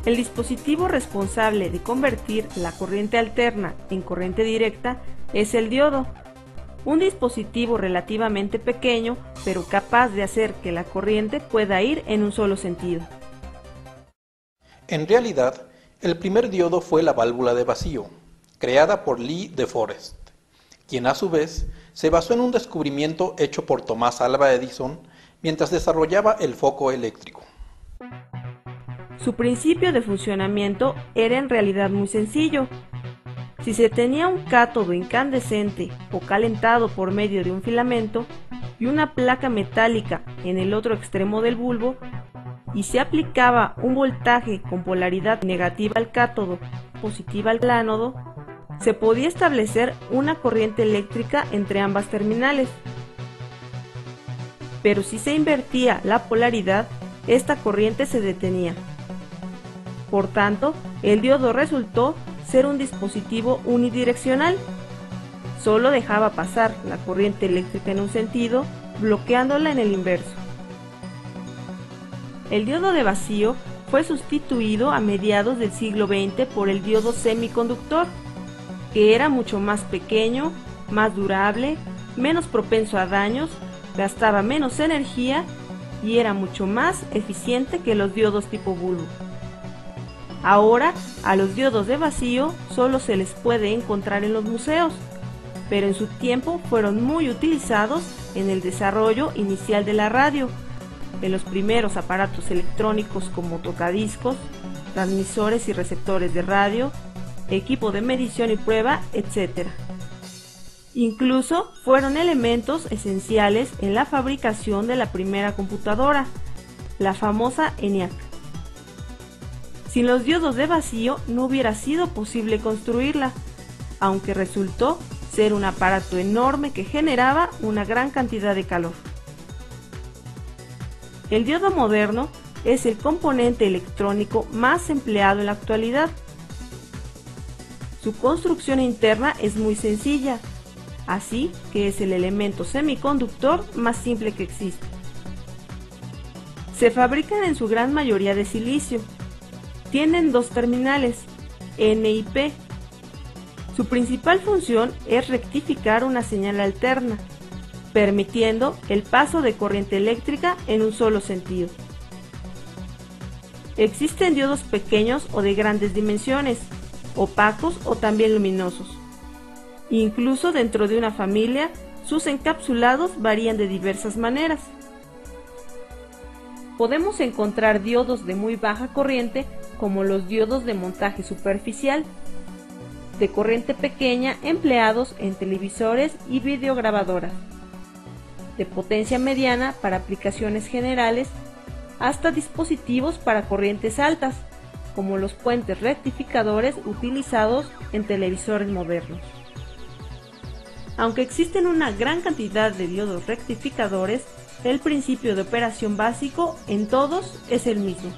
El dispositivo responsable de convertir la corriente alterna en corriente directa es el diodo, un dispositivo relativamente pequeño, pero capaz de hacer que la corriente pueda ir en un solo sentido. En realidad, el primer diodo fue la válvula de vacío, creada por Lee de Forest, quien a su vez se basó en un descubrimiento hecho por Thomas Alva Edison mientras desarrollaba el foco eléctrico. Su principio de funcionamiento era en realidad muy sencillo. Si se tenía un cátodo incandescente o calentado por medio de un filamento y una placa metálica en el otro extremo del bulbo, y se aplicaba un voltaje con polaridad negativa al cátodo, positiva al ánodo, se podía establecer una corriente eléctrica entre ambas terminales. Pero si se invertía la polaridad, esta corriente se detenía. Por tanto, el diodo resultó ser un dispositivo unidireccional. Solo dejaba pasar la corriente eléctrica en un sentido, bloqueándola en el inverso. El diodo de vacío fue sustituido a mediados del siglo XX por el diodo semiconductor, que era mucho más pequeño, más durable, menos propenso a daños, gastaba menos energía y era mucho más eficiente que los diodos tipo bulbo. Ahora, a los diodos de vacío solo se les puede encontrar en los museos, pero en su tiempo fueron muy utilizados en el desarrollo inicial de la radio, en los primeros aparatos electrónicos como tocadiscos, transmisores y receptores de radio, equipo de medición y prueba, etc. Incluso fueron elementos esenciales en la fabricación de la primera computadora, la famosa ENIAC. Sin los diodos de vacío no hubiera sido posible construirla, aunque resultó ser un aparato enorme que generaba una gran cantidad de calor. El diodo moderno es el componente electrónico más empleado en la actualidad. Su construcción interna es muy sencilla, así que es el elemento semiconductor más simple que existe. Se fabrican en su gran mayoría de silicio. Tienen dos terminales, N y P. Su principal función es rectificar una señal alterna, permitiendo el paso de corriente eléctrica en un solo sentido. Existen diodos pequeños o de grandes dimensiones, opacos o también luminosos. Incluso dentro de una familia, sus encapsulados varían de diversas maneras. Podemos encontrar diodos de muy baja corriente, como los diodos de montaje superficial, de corriente pequeña empleados en televisores y videograbadoras, de potencia mediana para aplicaciones generales, hasta dispositivos para corrientes altas, como los puentes rectificadores utilizados en televisores modernos. Aunque existen una gran cantidad de diodos rectificadores, el principio de operación básico en todos es el mismo.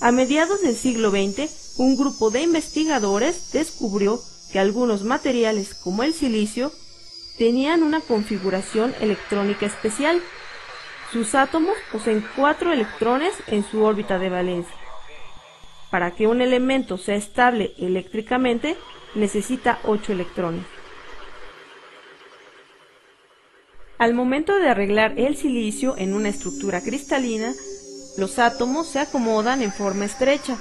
A mediados del siglo XX, un grupo de investigadores descubrió que algunos materiales, como el silicio, tenían una configuración electrónica especial. Sus átomos poseen 4 electrones en su órbita de valencia. Para que un elemento sea estable eléctricamente, necesita 8 electrones. Al momento de arreglar el silicio en una estructura cristalina, los átomos se acomodan en forma estrecha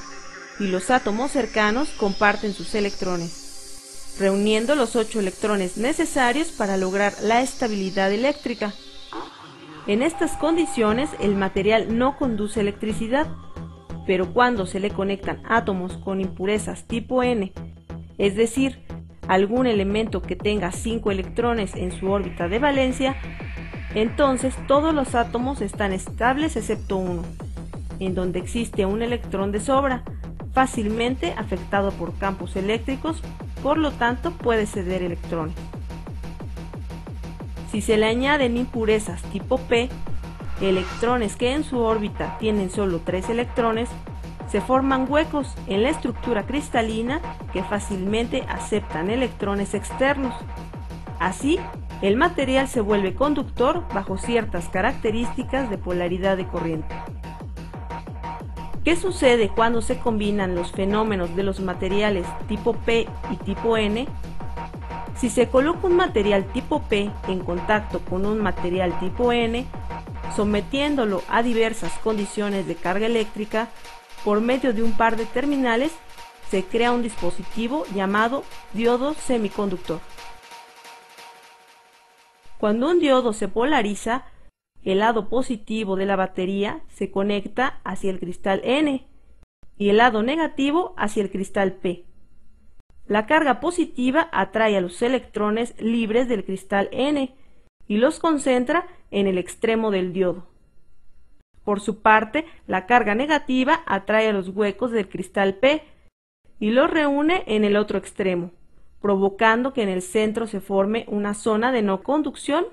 y los átomos cercanos comparten sus electrones, reuniendo los 8 electrones necesarios para lograr la estabilidad eléctrica. En estas condiciones el material no conduce electricidad, pero cuando se le conectan átomos con impurezas tipo N, es decir, algún elemento que tenga 5 electrones en su órbita de valencia, entonces todos los átomos están estables excepto uno, en donde existe un electrón de sobra, fácilmente afectado por campos eléctricos, por lo tanto puede ceder electrones. Si se le añaden impurezas tipo P, electrones que en su órbita tienen solo 3 electrones, se forman huecos en la estructura cristalina que fácilmente aceptan electrones externos. Así, el material se vuelve conductor bajo ciertas características de polaridad de corriente. ¿Qué sucede cuando se combinan los fenómenos de los materiales tipo P y tipo N? Si se coloca un material tipo P en contacto con un material tipo N, sometiéndolo a diversas condiciones de carga eléctrica, por medio de un par de terminales, se crea un dispositivo llamado diodo semiconductor. Cuando un diodo se polariza, el lado positivo de la batería se conecta hacia el cristal N y el lado negativo hacia el cristal P. La carga positiva atrae a los electrones libres del cristal N y los concentra en el extremo del diodo. Por su parte, la carga negativa atrae a los huecos del cristal P y los reúne en el otro extremo, provocando que en el centro se forme una zona de no conducción,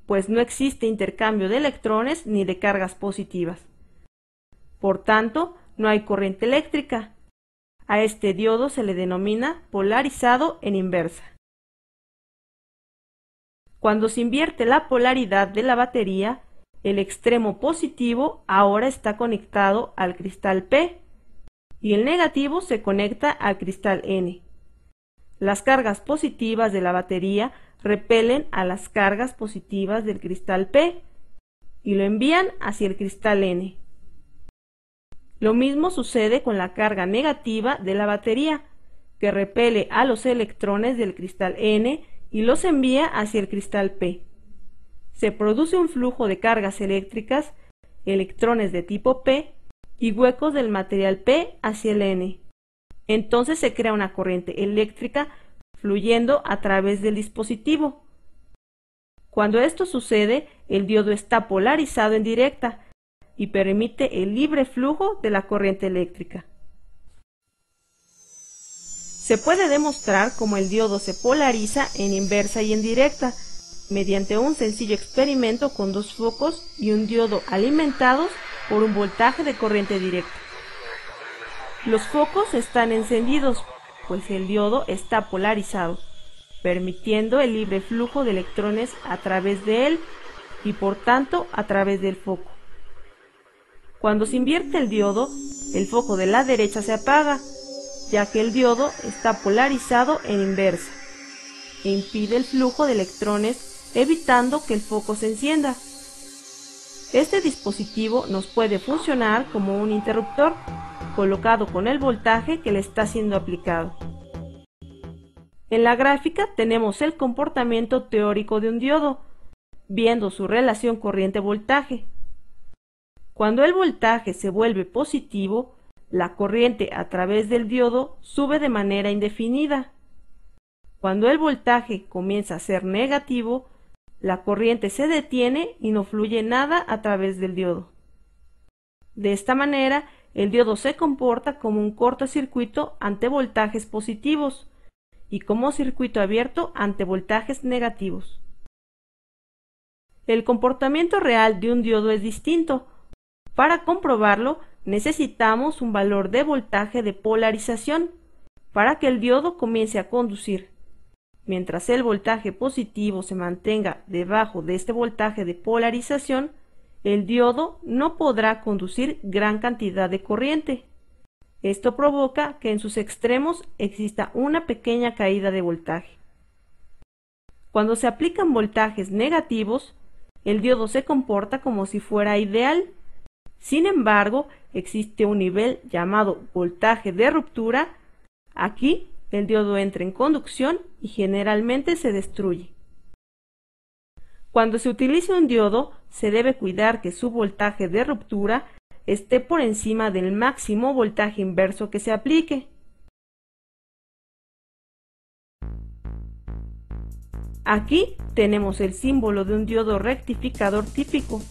pues no existe intercambio de electrones ni de cargas positivas. Por tanto, no hay corriente eléctrica. A este diodo se le denomina polarizado en inversa. Cuando se invierte la polaridad de la batería, el extremo positivo ahora está conectado al cristal P y el negativo se conecta al cristal N. Las cargas positivas de la batería repelen a las cargas positivas del cristal P y lo envían hacia el cristal N. Lo mismo sucede con la carga negativa de la batería, que repele a los electrones del cristal N y los envía hacia el cristal P. Se produce un flujo de cargas eléctricas, electrones de tipo P y huecos del material P hacia el N. Entonces se crea una corriente eléctrica fluyendo a través del dispositivo. Cuando esto sucede, el diodo está polarizado en directa y permite el libre flujo de la corriente eléctrica. Se puede demostrar cómo el diodo se polariza en inversa y en directa, mediante un sencillo experimento con dos focos y un diodo alimentados por un voltaje de corriente directa. Los focos están encendidos, pues el diodo está polarizado, permitiendo el libre flujo de electrones a través de él y por tanto a través del foco. Cuando se invierte el diodo, el foco de la derecha se apaga, ya que el diodo está polarizado en inversa, e impide el flujo de electrones, evitando que el foco se encienda. Este dispositivo nos puede funcionar como un interruptor, colocado con el voltaje que le está siendo aplicado. En la gráfica tenemos el comportamiento teórico de un diodo, viendo su relación corriente-voltaje. Cuando el voltaje se vuelve positivo, la corriente a través del diodo sube de manera indefinida. Cuando el voltaje comienza a ser negativo, la corriente se detiene y no fluye nada a través del diodo. De esta manera, el diodo se comporta como un cortocircuito ante voltajes positivos y como circuito abierto ante voltajes negativos. El comportamiento real de un diodo es distinto. Para comprobarlo, necesitamos un valor de voltaje de polarización para que el diodo comience a conducir. Mientras el voltaje positivo se mantenga debajo de este voltaje de polarización, el diodo no podrá conducir gran cantidad de corriente. Esto provoca que en sus extremos exista una pequeña caída de voltaje. Cuando se aplican voltajes negativos, el diodo se comporta como si fuera ideal. Sin embargo, existe un nivel llamado voltaje de ruptura. Aquí, el diodo entra en conducción y generalmente se destruye. Cuando se utiliza un diodo, se debe cuidar que su voltaje de ruptura esté por encima del máximo voltaje inverso que se aplique. Aquí tenemos el símbolo de un diodo rectificador típico.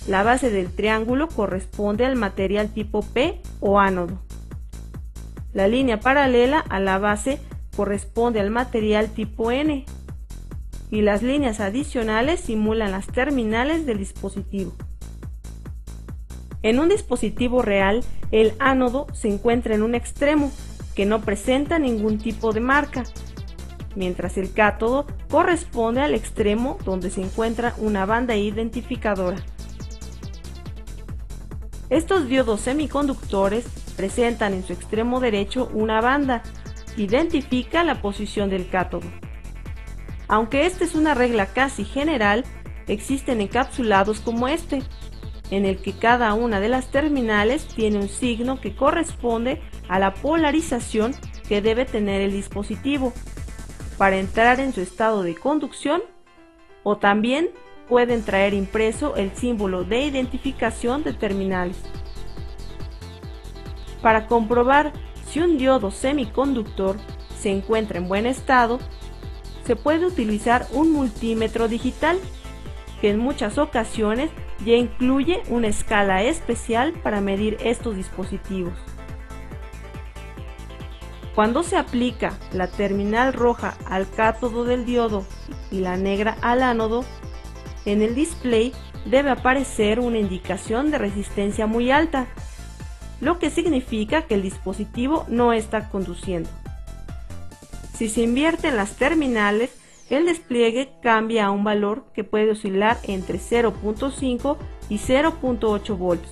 La base del triángulo corresponde al material tipo P o ánodo. La línea paralela a la base corresponde al material tipo N y las líneas adicionales simulan las terminales del dispositivo. En un dispositivo real, el ánodo se encuentra en un extremo que no presenta ningún tipo de marca, mientras el cátodo corresponde al extremo donde se encuentra una banda identificadora. Estos diodos semiconductores presentan en su extremo derecho una banda que identifica la posición del cátodo. Aunque esta es una regla casi general, existen encapsulados como este, en el que cada una de las terminales tiene un signo que corresponde a la polarización que debe tener el dispositivo para entrar en su estado de conducción, o también pueden traer impreso el símbolo de identificación de terminales. Para comprobar si un diodo semiconductor se encuentra en buen estado, se puede utilizar un multímetro digital, que en muchas ocasiones ya incluye una escala especial para medir estos dispositivos. Cuando se aplica la terminal roja al cátodo del diodo y la negra al ánodo, en el display debe aparecer una indicación de resistencia muy alta, lo que significa que el dispositivo no está conduciendo. Si se invierten las terminales, el despliegue cambia a un valor que puede oscilar entre 0.5 y 0.8 volts,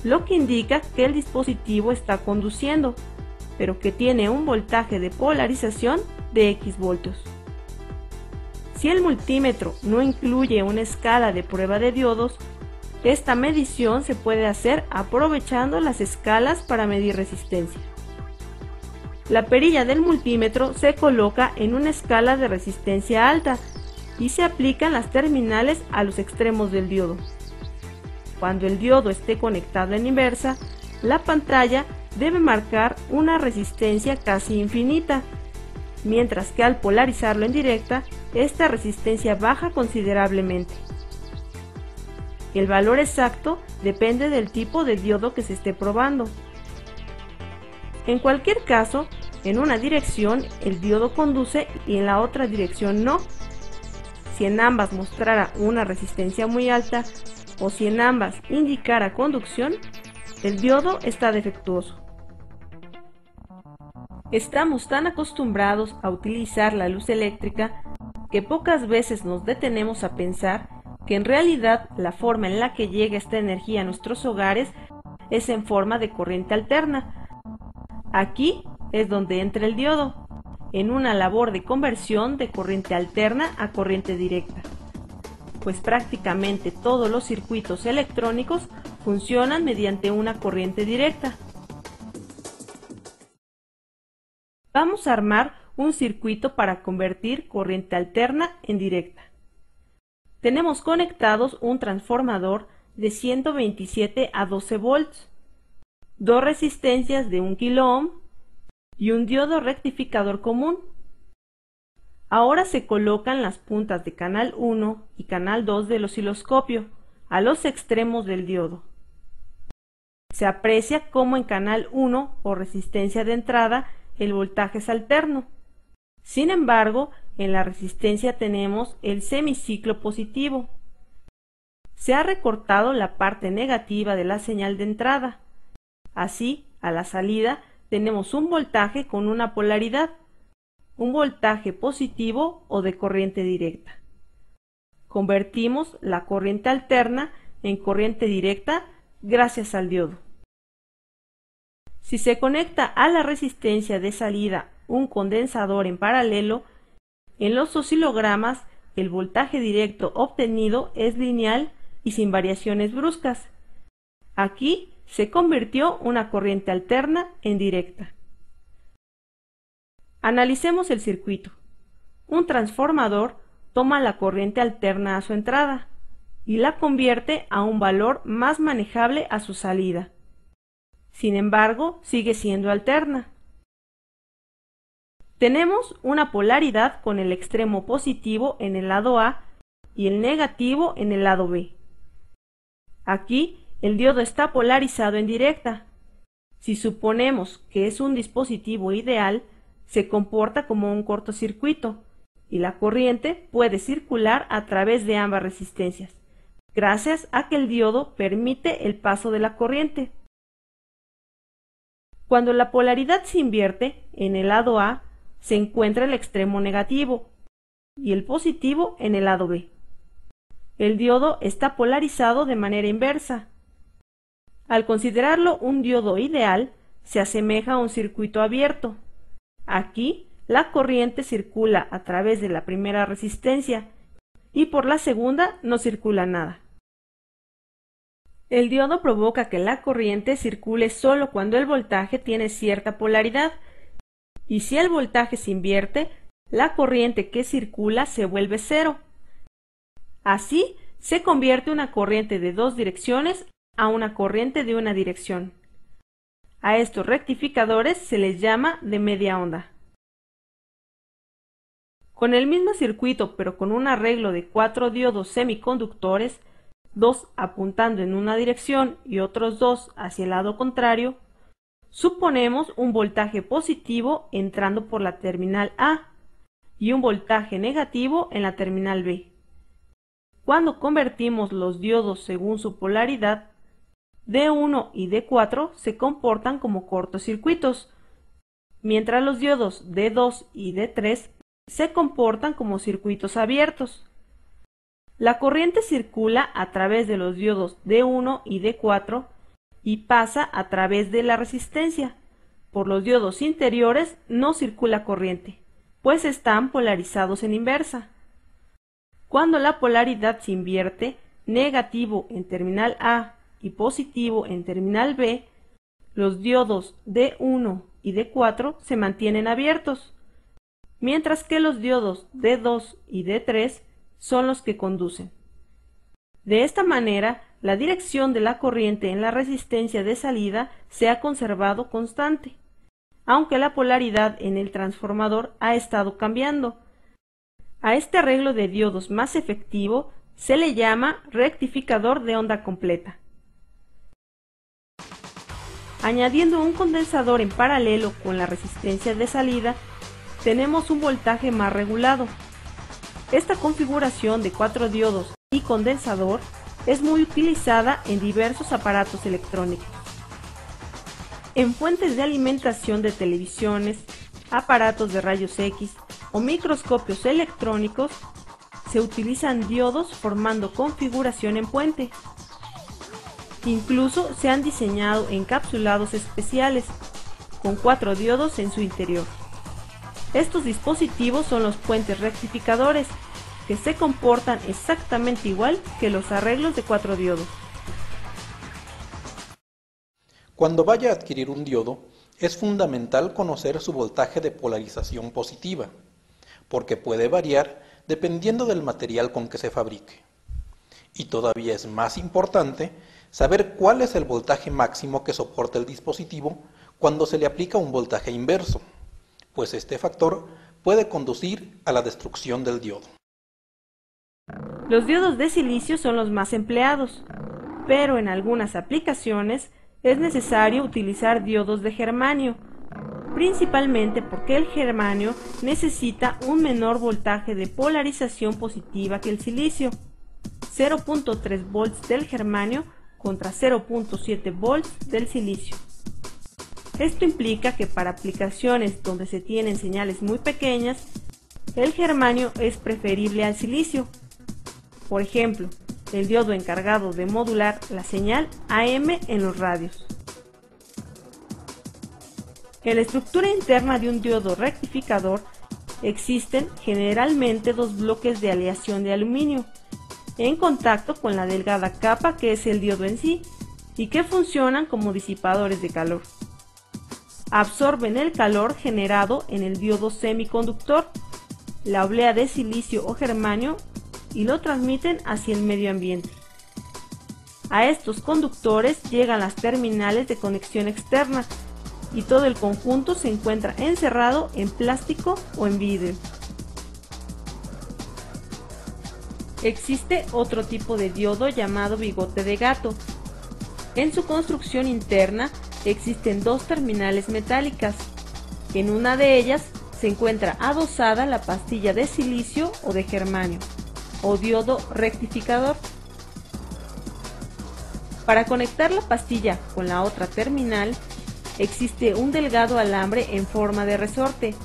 lo que indica que el dispositivo está conduciendo, pero que tiene un voltaje de polarización de X voltios. Si el multímetro no incluye una escala de prueba de diodos, esta medición se puede hacer aprovechando las escalas para medir resistencia. La perilla del multímetro se coloca en una escala de resistencia alta y se aplican las terminales a los extremos del diodo. Cuando el diodo esté conectado en inversa, la pantalla debe marcar una resistencia casi infinita, mientras que al polarizarlo en directa, esta resistencia baja considerablemente. El valor exacto depende del tipo de diodo que se esté probando. En cualquier caso, en una dirección el diodo conduce y en la otra dirección no. Si en ambas mostrara una resistencia muy alta o si en ambas indicara conducción, el diodo está defectuoso. Estamos tan acostumbrados a utilizar la luz eléctrica que pocas veces nos detenemos a pensar que en realidad la forma en la que llega esta energía a nuestros hogares es en forma de corriente alterna. Aquí es donde entra el diodo, en una labor de conversión de corriente alterna a corriente directa, pues prácticamente todos los circuitos electrónicos funcionan mediante una corriente directa. Vamos a armar un circuito para convertir corriente alterna en directa. Tenemos conectados un transformador de 127 a 12 volts, dos resistencias de 1 kΩ y un diodo rectificador común. Ahora se colocan las puntas de canal 1 y canal 2 del osciloscopio a los extremos del diodo. Se aprecia cómo en canal 1 o resistencia de entrada el voltaje es alterno. Sin embargo, en la resistencia tenemos el semiciclo positivo. Se ha recortado la parte negativa de la señal de entrada. Así, a la salida tenemos un voltaje con una polaridad, un voltaje positivo o de corriente directa. Convertimos la corriente alterna en corriente directa gracias al diodo. Si se conecta a la resistencia de salida un condensador en paralelo, en los oscilogramas el voltaje directo obtenido es lineal y sin variaciones bruscas. Aquí se convirtió una corriente alterna en directa. Analicemos el circuito. Un transformador toma la corriente alterna a su entrada y la convierte a un valor más manejable a su salida. Sin embargo, sigue siendo alterna. Tenemos una polaridad con el extremo positivo en el lado A y el negativo en el lado B. Aquí el diodo está polarizado en directa. Si suponemos que es un dispositivo ideal, se comporta como un cortocircuito y la corriente puede circular a través de ambas resistencias, gracias a que el diodo permite el paso de la corriente. Cuando la polaridad se invierte, en el lado A se encuentra el extremo negativo y el positivo en el lado B. El diodo está polarizado de manera inversa. Al considerarlo un diodo ideal, se asemeja a un circuito abierto. Aquí, la corriente circula a través de la primera resistencia y por la segunda no circula nada. El diodo provoca que la corriente circule solo cuando el voltaje tiene cierta polaridad, y si el voltaje se invierte, la corriente que circula se vuelve cero. Así, se convierte una corriente de dos direcciones a una corriente de una dirección. A estos rectificadores se les llama de media onda. Con el mismo circuito pero con un arreglo de 4 diodos semiconductores, 2 apuntando en una dirección y otros 2 hacia el lado contrario, suponemos un voltaje positivo entrando por la terminal A y un voltaje negativo en la terminal B. Cuando convertimos los diodos según su polaridad, D1 y D4 se comportan como cortocircuitos, mientras los diodos D2 y D3 se comportan como circuitos abiertos. La corriente circula a través de los diodos D1 y D4 y pasa a través de la resistencia. Por los diodos interiores no circula corriente, pues están polarizados en inversa. Cuando la polaridad se invierte, negativo en terminal A y positivo en terminal B, los diodos D1 y D4 se mantienen abiertos, mientras que los diodos D2 y D3 son los que conducen. De esta manera, la dirección de la corriente en la resistencia de salida se ha conservado constante, aunque la polaridad en el transformador ha estado cambiando. A este arreglo de diodos más efectivo se le llama rectificador de onda completa. Añadiendo un condensador en paralelo con la resistencia de salida, tenemos un voltaje más regulado. Esta configuración de 4 diodos y condensador es muy utilizada en diversos aparatos electrónicos. En fuentes de alimentación de televisiones, aparatos de rayos X o microscopios electrónicos, se utilizan diodos formando configuración en puente. Incluso se han diseñado encapsulados especiales, con 4 diodos en su interior. Estos dispositivos son los puentes rectificadores, que se comportan exactamente igual que los arreglos de 4 diodos. Cuando vaya a adquirir un diodo, es fundamental conocer su voltaje de polarización positiva, porque puede variar dependiendo del material con que se fabrique. Y todavía es más importante saber cuál es el voltaje máximo que soporta el dispositivo cuando se le aplica un voltaje inverso, pues este factor puede conducir a la destrucción del diodo. Los diodos de silicio son los más empleados, pero en algunas aplicaciones es necesario utilizar diodos de germanio, principalmente porque el germanio necesita un menor voltaje de polarización positiva que el silicio, 0.3 volts del germanio contra 0.7 volts del silicio. Esto implica que para aplicaciones donde se tienen señales muy pequeñas, el germanio es preferible al silicio. Por ejemplo, el diodo encargado de modular la señal AM en los radios. En la estructura interna de un diodo rectificador existen generalmente 2 bloques de aleación de aluminio, en contacto con la delgada capa que es el diodo en sí, y que funcionan como disipadores de calor. Absorben el calor generado en el diodo semiconductor, la oblea de silicio o germanio, y lo transmiten hacia el medio ambiente. A estos conductores llegan las terminales de conexión externa, y todo el conjunto se encuentra encerrado en plástico o en vidrio. Existe otro tipo de diodo llamado bigote de gato. En su construcción interna existen 2 terminales metálicas. En una de ellas se encuentra adosada la pastilla de silicio o de germanio, o diodo rectificador. Para conectar la pastilla con la otra terminal, existe un delgado alambre en forma de resorte,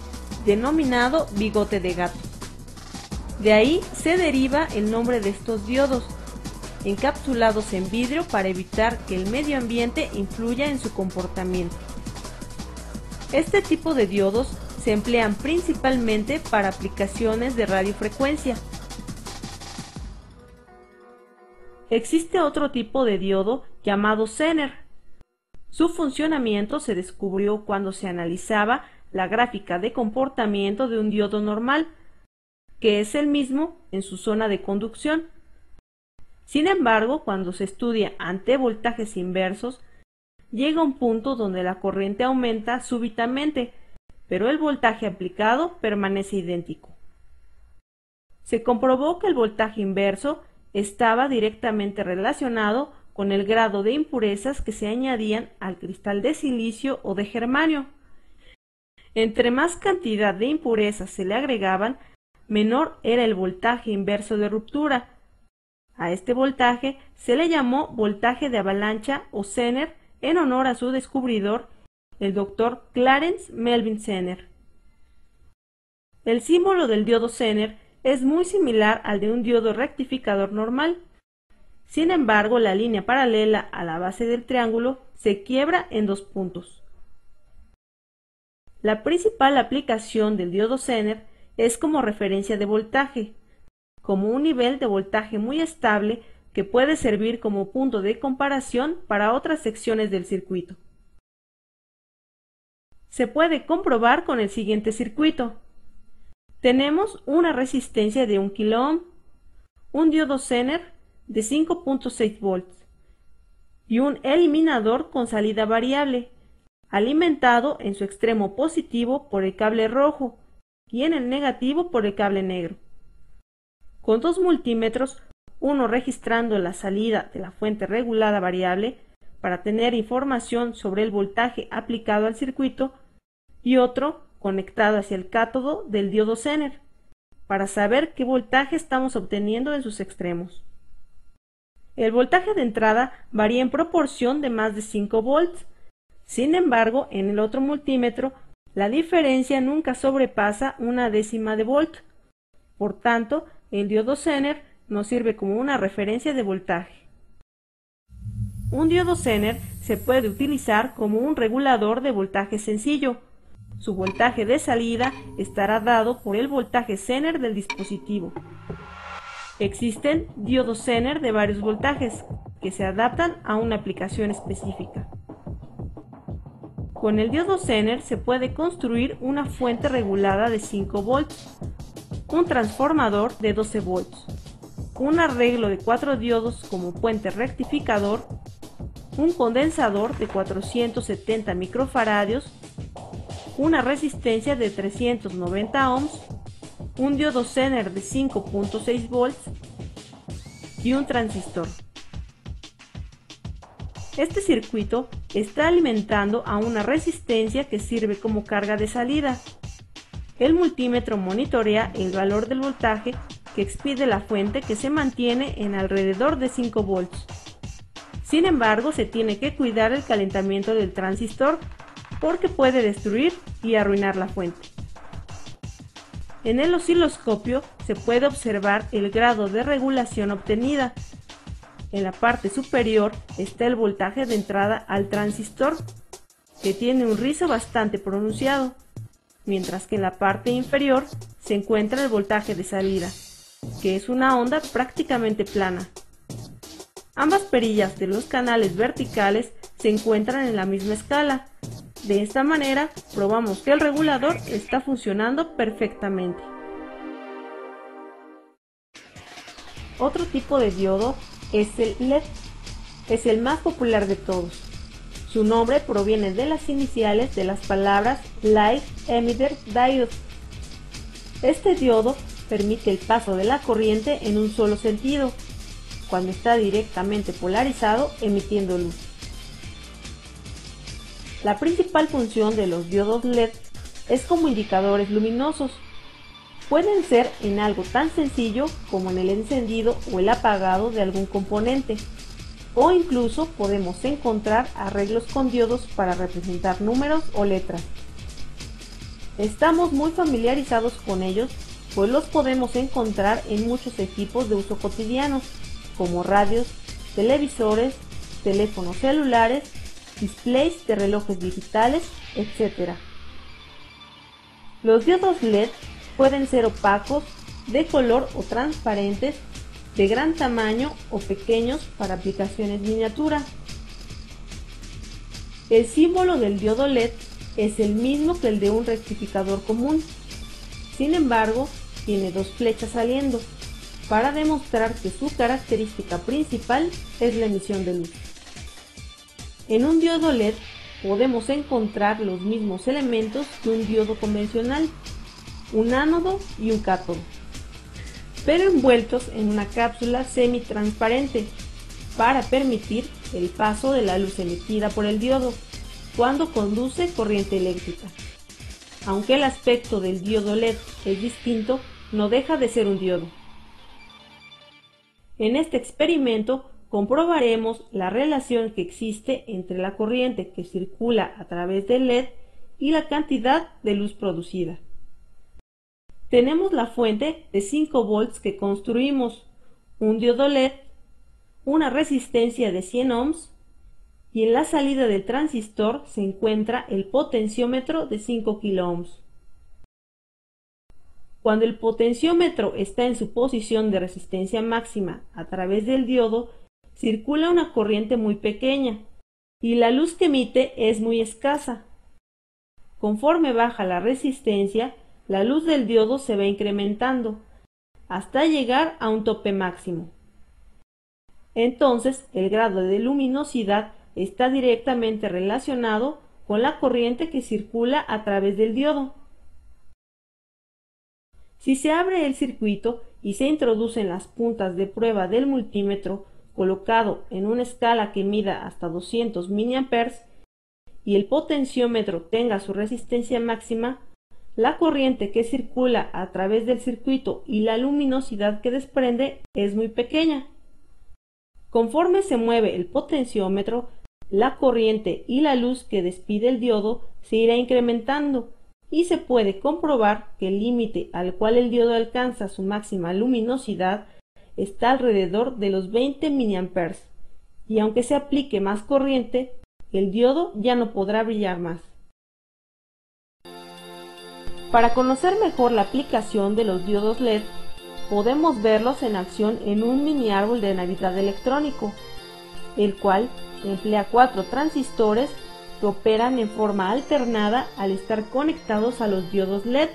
denominado bigote de gato. De ahí se deriva el nombre de estos diodos, encapsulados en vidrio para evitar que el medio ambiente influya en su comportamiento. Este tipo de diodos se emplean principalmente para aplicaciones de radiofrecuencia. Existe otro tipo de diodo llamado Zener. Su funcionamiento se descubrió cuando se analizaba la gráfica de comportamiento de un diodo normal, que es el mismo en su zona de conducción. Sin embargo, cuando se estudia ante voltajes inversos, llega un punto donde la corriente aumenta súbitamente, pero el voltaje aplicado permanece idéntico. Se comprobó que el voltaje inverso estaba directamente relacionado con el grado de impurezas que se añadían al cristal de silicio o de germanio. Entre más cantidad de impurezas se le agregaban, menor era el voltaje inverso de ruptura. A este voltaje se le llamó voltaje de avalancha o Zener en honor a su descubridor, el Dr. Clarence Melvin Zener. El símbolo del diodo Zener es muy similar al de un diodo rectificador normal. Sin embargo, la línea paralela a la base del triángulo se quiebra en dos puntos. La principal aplicación del diodo Zener es como referencia de voltaje, como un nivel de voltaje muy estable que puede servir como punto de comparación para otras secciones del circuito. Se puede comprobar con el siguiente circuito. Tenemos una resistencia de 1 kΩ, un diodo Zener de 5.6 volts y un eliminador con salida variable, alimentado en su extremo positivo por el cable rojo y en el negativo por el cable negro. Con dos multímetros, uno registrando la salida de la fuente regulada variable para tener información sobre el voltaje aplicado al circuito y otro conectado hacia el cátodo del diodo Zener para saber qué voltaje estamos obteniendo en sus extremos. El voltaje de entrada varía en proporción de más de 5 volts. Sin embargo, en el otro multímetro, la diferencia nunca sobrepasa una décima de volt. Por tanto, el diodo Zener nos sirve como una referencia de voltaje. Un diodo Zener se puede utilizar como un regulador de voltaje sencillo. Su voltaje de salida estará dado por el voltaje Zener del dispositivo. Existen diodos Zener de varios voltajes que se adaptan a una aplicación específica. Con el diodo Zener se puede construir una fuente regulada de 5 volts, un transformador de 12 volts, un arreglo de 4 diodos como puente rectificador, un condensador de 470 microfaradios, una resistencia de 390 ohms, un diodo Zener de 5.6 volts y un transistor. Este circuito está alimentando a una resistencia que sirve como carga de salida. El multímetro monitorea el valor del voltaje que expide la fuente, que se mantiene en alrededor de 5 volts. Sin embargo, se tiene que cuidar el calentamiento del transistor porque puede destruir y arruinar la fuente. En el osciloscopio se puede observar el grado de regulación obtenida. En la parte superior está el voltaje de entrada al transistor, que tiene un rizo bastante pronunciado, mientras que en la parte inferior se encuentra el voltaje de salida, que es una onda prácticamente plana. Ambas perillas de los canales verticales se encuentran en la misma escala. De esta manera, probamos que el regulador está funcionando perfectamente. Otro tipo de diodo es el LED. Es el más popular de todos. Su nombre proviene de las iniciales de las palabras Light Emitter Diode. Este diodo permite el paso de la corriente en un solo sentido, cuando está directamente polarizado emitiendo luz. La principal función de los diodos LED es como indicadores luminosos. Pueden ser en algo tan sencillo como en el encendido o el apagado de algún componente, o incluso podemos encontrar arreglos con diodos para representar números o letras. Estamos muy familiarizados con ellos, pues los podemos encontrar en muchos equipos de uso cotidiano, como radios, televisores, teléfonos celulares, displays de relojes digitales, etc. Los diodos LED pueden ser opacos, de color o transparentes, de gran tamaño o pequeños para aplicaciones miniatura. El símbolo del diodo LED es el mismo que el de un rectificador común. Sin embargo, tiene dos flechas saliendo, para demostrar que su característica principal es la emisión de luz. En un diodo LED podemos encontrar los mismos elementos que un diodo convencional, un ánodo y un cátodo, pero envueltos en una cápsula semitransparente para permitir el paso de la luz emitida por el diodo cuando conduce corriente eléctrica. Aunque el aspecto del diodo LED es distinto, no deja de ser un diodo. En este experimento comprobaremos la relación que existe entre la corriente que circula a través del LED y la cantidad de luz producida. Tenemos la fuente de 5 volts que construimos, un diodo LED, una resistencia de 100 ohms y en la salida del transistor se encuentra el potenciómetro de 5 kiloohms. Cuando el potenciómetro está en su posición de resistencia máxima a través del diodo, circula una corriente muy pequeña y la luz que emite es muy escasa. Conforme baja la resistencia, la luz del diodo se va incrementando hasta llegar a un tope máximo. Entonces, el grado de luminosidad está directamente relacionado con la corriente que circula a través del diodo. Si se abre el circuito y se introducen las puntas de prueba del multímetro colocado en una escala que mida hasta 200 mA y el potenciómetro tenga su resistencia máxima, la corriente que circula a través del circuito y la luminosidad que desprende es muy pequeña. Conforme se mueve el potenciómetro, la corriente y la luz que despide el diodo se irá incrementando y se puede comprobar que el límite al cual el diodo alcanza su máxima luminosidad está alrededor de los 20 mA y aunque se aplique más corriente, el diodo ya no podrá brillar más. Para conocer mejor la aplicación de los diodos LED, podemos verlos en acción en un mini árbol de Navidad electrónico, el cual emplea 4 transistores que operan en forma alternada al estar conectados a los diodos LED.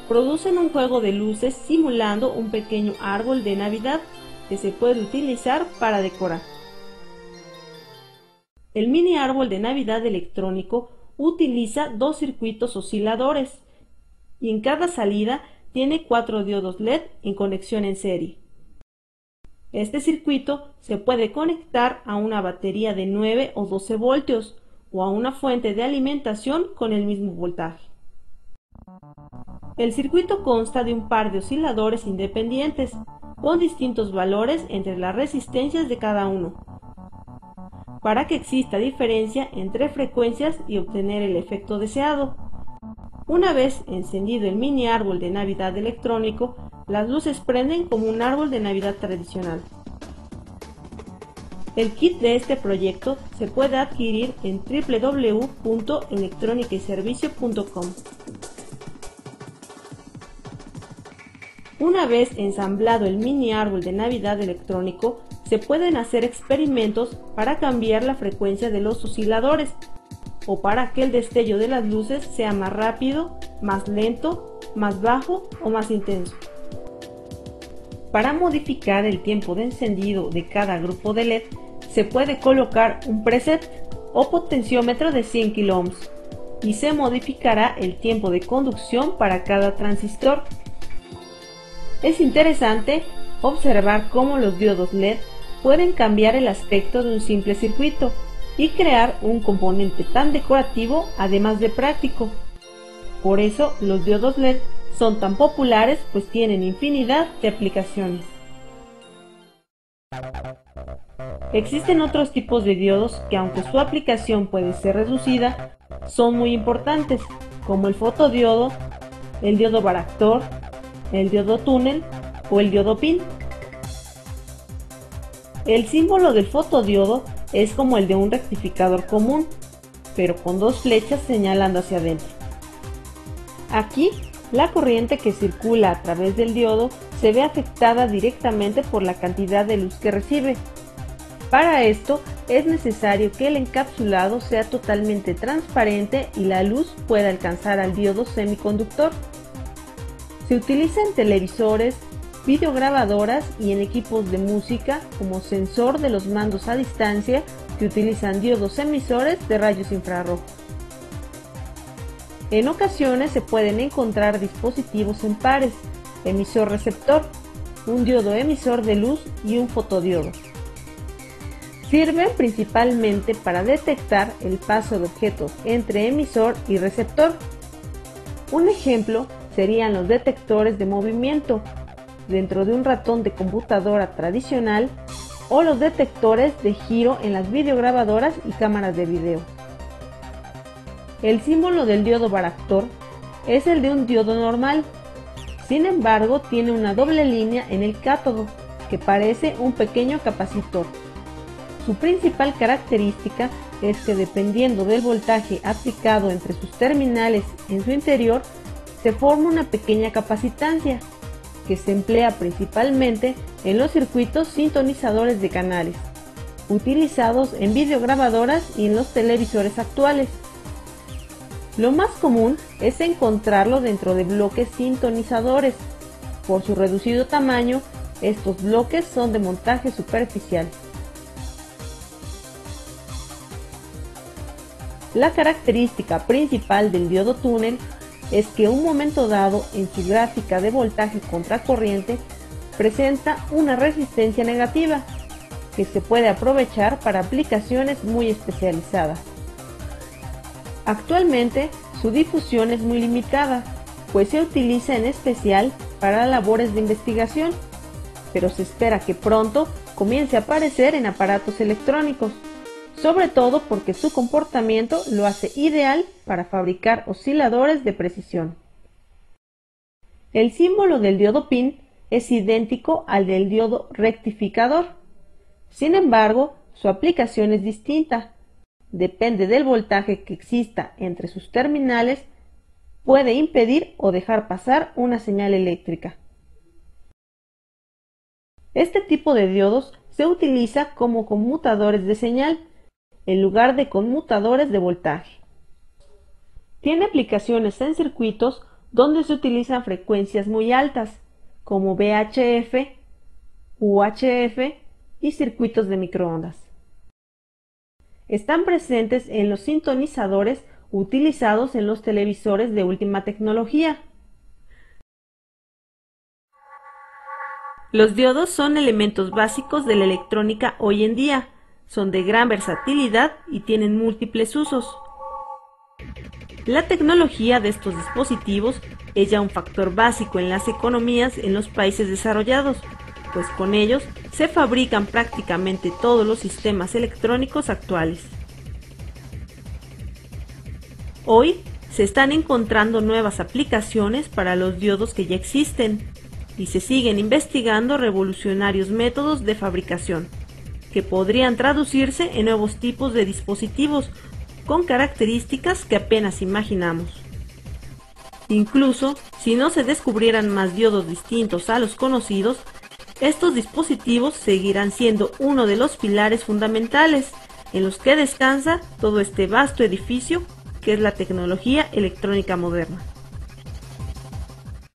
Producen un juego de luces simulando un pequeño árbol de Navidad que se puede utilizar para decorar. El mini árbol de Navidad electrónico utiliza 2 circuitos osciladores y en cada salida tiene 4 diodos LED en conexión en serie. Este circuito se puede conectar a una batería de 9 o 12 voltios o a una fuente de alimentación con el mismo voltaje. El circuito consta de un par de osciladores independientes con distintos valores entre las resistencias de cada uno, para que exista diferencia entre frecuencias y obtener el efecto deseado. Una vez encendido el mini árbol de Navidad electrónico, las luces prenden como un árbol de Navidad tradicional. El kit de este proyecto se puede adquirir en www.electronicayservicio.com. Una vez ensamblado el mini árbol de Navidad electrónico, se pueden hacer experimentos para cambiar la frecuencia de los osciladores o para que el destello de las luces sea más rápido, más lento, más bajo o más intenso. Para modificar el tiempo de encendido de cada grupo de LED, se puede colocar un preset o potenciómetro de 100 kiloohms y se modificará el tiempo de conducción para cada transistor. Es interesante observar cómo los diodos LED pueden cambiar el aspecto de un simple circuito y crear un componente tan decorativo además de práctico. Por eso los diodos LED son tan populares, pues tienen infinidad de aplicaciones. Existen otros tipos de diodos que, aunque su aplicación puede ser reducida, son muy importantes, como el fotodiodo, el diodo varactor, el diodo túnel o el diodo pin. El símbolo del fotodiodo es como el de un rectificador común, pero con dos flechas señalando hacia adentro. Aquí, la corriente que circula a través del diodo se ve afectada directamente por la cantidad de luz que recibe. Para esto, es necesario que el encapsulado sea totalmente transparente y la luz pueda alcanzar al diodo semiconductor. Se utiliza en televisores, videograbadoras y en equipos de música como sensor de los mandos a distancia que utilizan diodos emisores de rayos infrarrojos. En ocasiones se pueden encontrar dispositivos en pares, emisor-receptor, un diodo emisor de luz y un fotodiodo. Sirven principalmente para detectar el paso de objetos entre emisor y receptor. Un ejemplo serían los detectores de movimiento dentro de un ratón de computadora tradicional o los detectores de giro en las videograbadoras y cámaras de video. El símbolo del diodo varactor es el de un diodo normal, sin embargo tiene una doble línea en el cátodo que parece un pequeño capacitor. Su principal característica es que dependiendo del voltaje aplicado entre sus terminales en su interior, se forma una pequeña capacitancia, que se emplea principalmente en los circuitos sintonizadores de canales, utilizados en videograbadoras y en los televisores actuales. Lo más común es encontrarlo dentro de bloques sintonizadores. Por su reducido tamaño, estos bloques son de montaje superficial. La característica principal del diodo túnel es que un momento dado en su gráfica de voltaje contra corriente presenta una resistencia negativa que se puede aprovechar para aplicaciones muy especializadas. Actualmente su difusión es muy limitada, pues se utiliza en especial para labores de investigación, pero se espera que pronto comience a aparecer en aparatos electrónicos, sobre todo porque su comportamiento lo hace ideal para fabricar osciladores de precisión. El símbolo del diodo PIN es idéntico al del diodo rectificador. Sin embargo, su aplicación es distinta. Depende del voltaje que exista entre sus terminales, puede impedir o dejar pasar una señal eléctrica. Este tipo de diodos se utiliza como conmutadores de señal, en lugar de conmutadores de voltaje. Tiene aplicaciones en circuitos donde se utilizan frecuencias muy altas, como VHF, UHF y circuitos de microondas. Están presentes en los sintonizadores utilizados en los televisores de última tecnología. Los diodos son elementos básicos de la electrónica hoy en día. Son de gran versatilidad y tienen múltiples usos. La tecnología de estos dispositivos es ya un factor básico en las economías en los países desarrollados, pues con ellos se fabrican prácticamente todos los sistemas electrónicos actuales. Hoy se están encontrando nuevas aplicaciones para los diodos que ya existen y se siguen investigando revolucionarios métodos de fabricación, que podrían traducirse en nuevos tipos de dispositivos con características que apenas imaginamos. Incluso, si no se descubrieran más diodos distintos a los conocidos, estos dispositivos seguirán siendo uno de los pilares fundamentales en los que descansa todo este vasto edificio que es la tecnología electrónica moderna.